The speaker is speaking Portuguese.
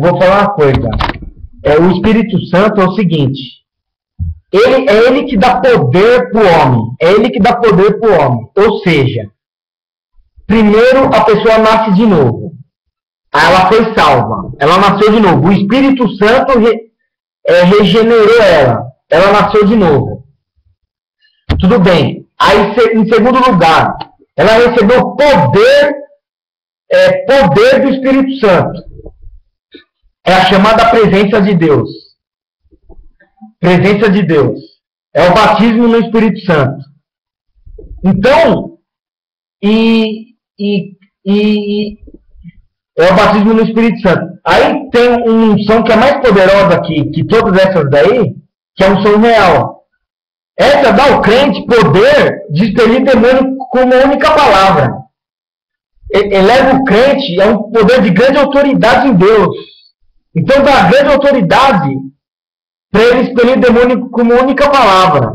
Vou falar uma coisa. O Espírito Santo é o seguinte. Ele que dá poder para o homem. É ele que dá poder para o homem. Ou seja, primeiro a pessoa nasce de novo. Aí ela foi salva. Ela nasceu de novo. O Espírito Santo regenerou ela. Ela nasceu de novo. Tudo bem. Aí, em segundo lugar, ela recebeu poder do Espírito Santo. É a chamada presença de Deus. Presença de Deus. É o batismo no Espírito Santo. Então, é o batismo no Espírito Santo. Aí tem uma unção que é mais poderosa que todas essas daí, que é a unção real. Essa dá ao crente poder de expelir demônio com uma única palavra. Eleva o crente a um poder de grande autoridade em Deus. Então dá grande autoridade para ele expelir demônio com uma única palavra.